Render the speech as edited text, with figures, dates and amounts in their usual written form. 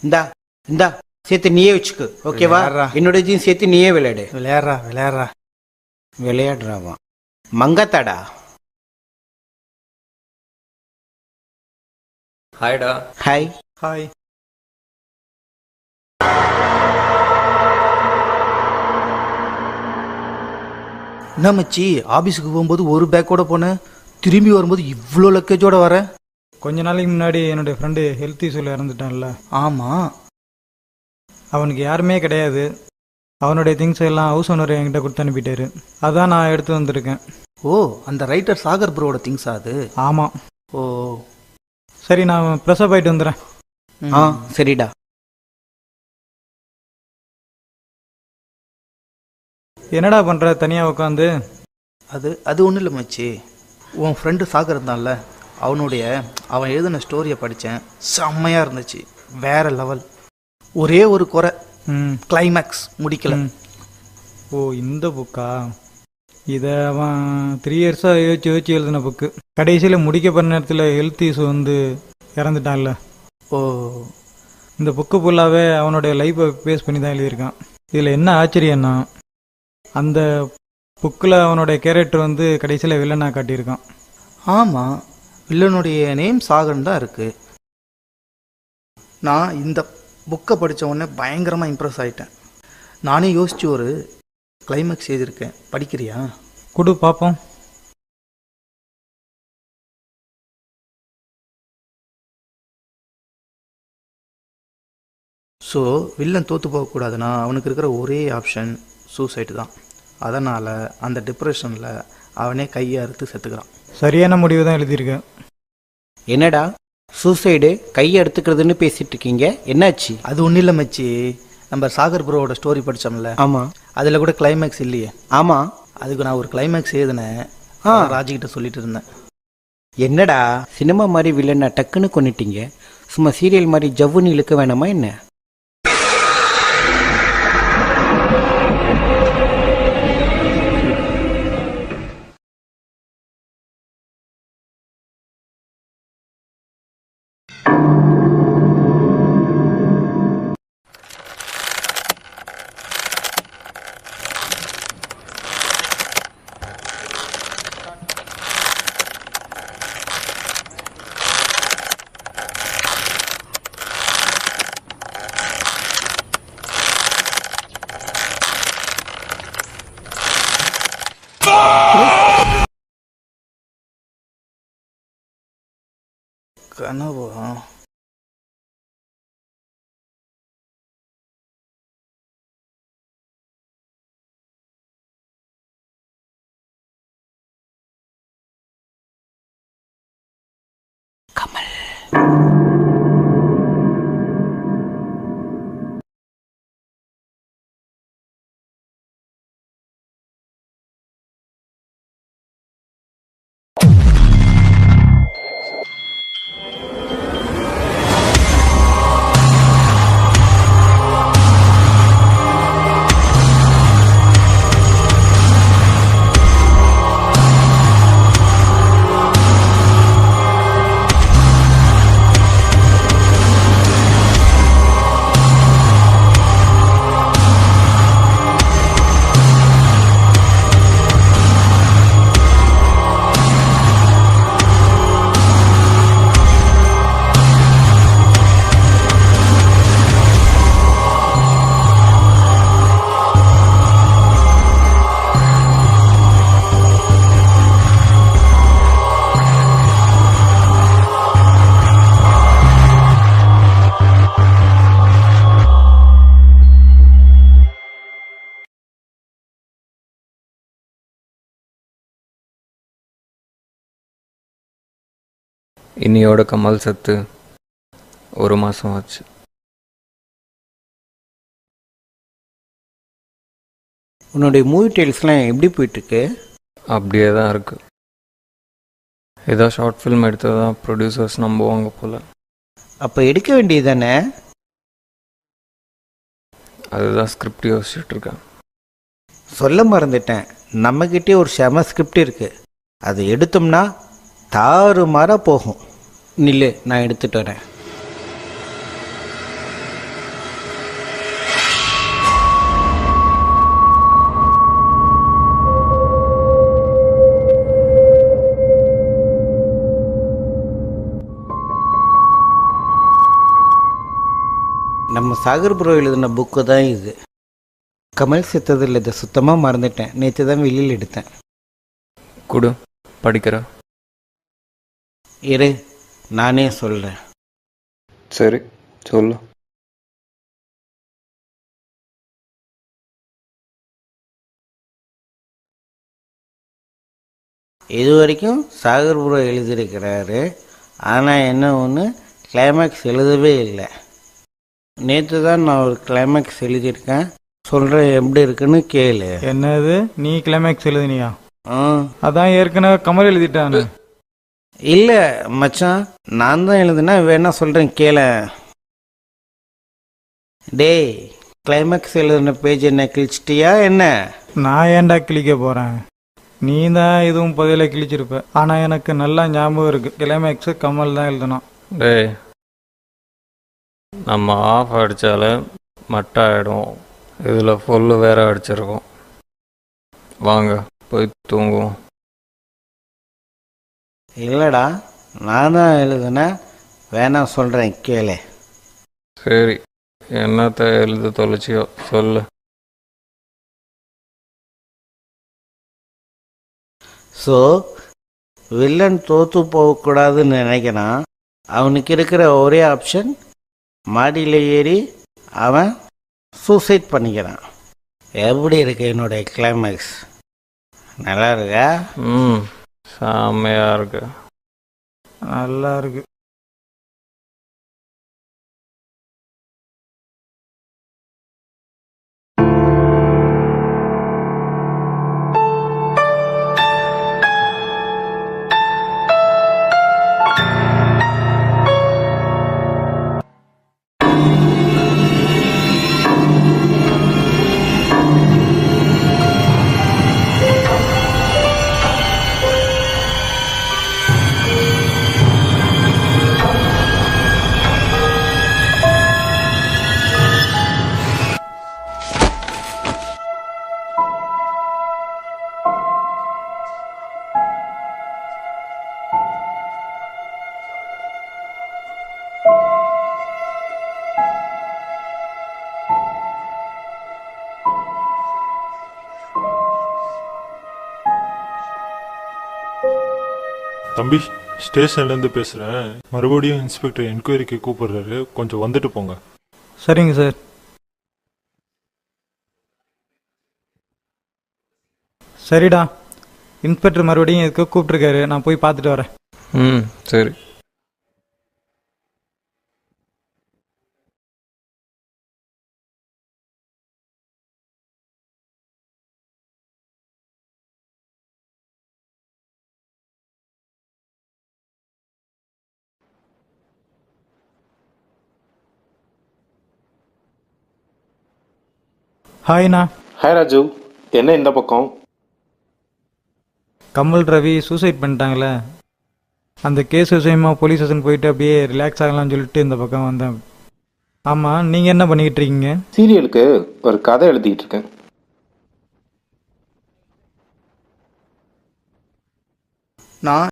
இந்தா இந்தா சேர்த்து நீயே வச்சுக்கு, ஓகேவா? விளையாடுறா. என்னோட இதையும் சேர்த்து நீயே விளையாடு. விளையாடுறா. விளையாடுறாவா? மங்கத்தாடா. ஹாய்டா. ஹாய். ஹாய். என்ன மச்சி, ஆபீஸுக்கு போகும்போது ஒரு பேக்கோட போனேன், திரும்பி வரும்போது இவ்வளோ லக்கேஜோட வர? கொஞ்ச நாளைக்கு முன்னாடி என்னுடைய ஃப்ரெண்டு ஹெல்த் இஷ்யூவில் இறந்துட்டான்ல. ஆமாம். அவனுக்கு யாருமே கிடையாது. அவனுடைய திங்ஸ் எல்லாம் ஹவுஸ் ஓனர் என்கிட்ட கொடுத்து அனுப்பிட்டாரு. அதான் நான் எடுத்து வந்திருக்கேன். ஓ, அந்த ரைட்டர் சாகர் ப்ரோட திங்ஸா அது? ஆமாம். ஓ சரி, நான் ப்ரெஸ்ஸப் ஆகிட்டு வந்துடுறேன். ஆ சரிடா. என்னடா பண்ணுற தனியாக உட்காந்து? அது ஒன்றும் இல்லை மச்சி, உன் ஃப்ரெண்டு சாகர் இருந்தான்ல, அவன் எழுதின ஸ்டோரியை படித்தேன். செம்மையாக இருந்துச்சு, வேற லெவல். ஒரே ஒரு குறை, கிளைமேக்ஸ் முடிக்கல. ஓ, இந்த புக்கா? இதை அவன் 3 இயர்ஸாக யோசிச்சு எழுதின புக்கு. கடைசியில் முடிக்க போகிற நேரத்தில் ஹெல்த் இஷ்யூ வந்து இறந்துட்டான்ல. ஓ, இந்த புக்கு ஃபுல்லாகவே அவனுடைய லைஃப்பை பேஸ் பண்ணி தான் எழுதியிருக்கான். இதில் என்ன ஆச்சரியன்னா, அந்த புக்கில் அவனுடைய கேரக்டர் வந்து கடைசியில் வில்லனாக காட்டியிருக்கான். ஆமாம், வில்லனுடைய நேம் சாகர்னு தான் இருக்குது. நான் இந்த புக்கை படித்த உடனே பயங்கரமாக இம்ப்ரெஸ் ஆகிட்டேன். நானே யோசிச்சு ஒரு கிளைமேக்ஸ் எழுதியிருக்கேன், படிக்கிறியா? கொடு பார்ப்போம். ஸோ வில்லன் தோற்று போகக்கூடாதுன்னா அவனுக்கு இருக்கிற ஒரே ஆப்ஷன் சூசைடு தான். அதனால் அந்த டிப்ரெஷனில் அவனே கையை அறுத்து செத்துக்கிறான். சரியான முடிவு தான் எழுதியிருக்கேன். என்னடா சூசைடு கையை எடுத்துக்கிறதுன்னு பேசிட்டு இருக்கீங்க, என்னாச்சு? அது ஒன்றும் இல்லை மச்சி, நம்ம சாகர் ப்ரோவோட ஸ்டோரி படித்தோம்ல, ஆமாம். அதில் கூட கிளைமேக்ஸ் இல்லையே. ஆமாம். அதுக்கு நான் ஒரு கிளைமேக்ஸ் எழுதினேன், ராஜிக்கிட்ட சொல்லிட்டு இருந்தேன். என்னடா சினிமா மாதிரி வில்லனை டக்குன்னு கொண்டுட்டீங்க, சும்மா சீரியல் மாதிரி ஜவ்வுன்னு இழுக்க வேணாமா என்ன? கனவா? கமல். இன்னியோட கமல் செத்து 1 மாதம் ஆச்சு. உன்னுடைய மூவி டெயில்ஸ்லாம் எப்படி போயிட்டுருக்கு? அப்படியே தான் இருக்குது. ஏதோ ஷார்ட் ஃபிலிம் எடுத்ததா ப்ரொடியூசர்ஸ் நம்புவாங்க போல். அப்போ எடுக்க வேண்டியது தானே? அதுதான் ஸ்கிரிப்ட் யோசிச்சுட்ருக்கேன். சொல்ல மறந்துட்டேன், நம்மக்கிட்டே ஒரு செம ஸ்கிரிப்ட் இருக்குது. அதை எடுத்தோம்னா தாறுமாறாக போகும். நில்லு, நான் எடுத்துகிட்டு வரேன். நம்ம சாகர் ப்ரோ எழுதின புக்கு தான் இது. கமல் செத்ததில் இதை சுத்தமாக மறந்துட்டேன். நேற்று தான் வெளியில் எடுத்தேன். கொடு, படிக்கிற. இரு, நானே சொல்கிறேன். சரி, சொல்லு. இது வரைக்கும் சாகர் ப்ரோ எழுதியிருக்கிறாரு. ஆனால் என்ன ஒன்று, கிளைமேக்ஸ் எழுதவே இல்லை. நேற்று தான் நான் ஒரு கிளைமேக்ஸ் எழுதியிருக்கேன், சொல்கிறேன் எப்படி இருக்குன்னு கேளு. என்னது, நீ கிளைமேக்ஸ் எழுதுனியா? ஆ, அதான் ஏற்கனவே கமல் எழுதிட்டானு. இல்லை மச்சான், நான் தான் எழுதுனேன், வேணா சொல்கிறேன் கேளு. டேய், கிளைமேக்ஸ் எழுதின பேஜ் என்ன கிழிச்சிட்டியா என்ன? நான் ஏன்டா கிழிக்க போகிறேன்? நீ தான் இதுவும் புதையில கிழிச்சிருப்ப. ஆனால் எனக்கு நல்லா ஞாபகம் இருக்குது, கிளைமேக்ஸு கமல் தான் எழுதணும். டேய், நம்ம ஆஃப் அடித்தாலே மட்டாயிடும். இதில் ஃபுல்லு வேற அடிச்சிருக்கோம். வாங்க போய் தூங்குவோம். இல்லைடா, நான் தான் எழுதுனேன், வேணா சொல்கிறேன் கேளு. சரி, என்னத்தை எழுத தொலைச்சியோ சொல்லு. ஸோ வில்லன் தோற்று போகக்கூடாதுன்னு நினைக்கிறான். அவனுக்கு இருக்கிற ஒரே ஆப்ஷன், மாடியில் ஏறி அவன் சூசைட் பண்ணிக்கிறான். எப்படி இருக்கு என்னுடைய கிளைமேக்ஸ்? நல்லா இருக்கா? செம்மையாக இருக்கு. நல்லா இருக்கு. தம்பி, ஸ்டேஷன்லேருந்து பேசுகிறேன். மறுபடியும் இன்ஸ்பெக்டர் என்கொயரிக்கு கூப்பிடுறாரு, கொஞ்சம் வந்துட்டு போங்க. சரிங்க சார். சரிடா, இன்ஸ்பெக்டர் மறுபடியும் எதுக்கு கூப்பிட்ருக்காரு, நான் போய் பார்த்துட்டு வரேன். சரி. ஹாய்ண்ணா. ஹாய் ராஜு, என்ன இந்த பக்கம்? கமல் ரவி சூசைட் பண்ணிட்டாங்களே, அந்த கேஸ் விஷயமா போலீஸ் ஸ்டேஷன் போயிட்டு அப்படியே ரிலாக்ஸ் ஆகலாம்னு சொல்லிட்டு இந்த பக்கம் வந்தேன். ஆமாம், நீங்கள் என்ன பண்ணிக்கிட்டு இருக்கீங்க? சீரியலுக்கு ஒரு கதை எழுதிக்கிட்டு இருக்கேன். நான்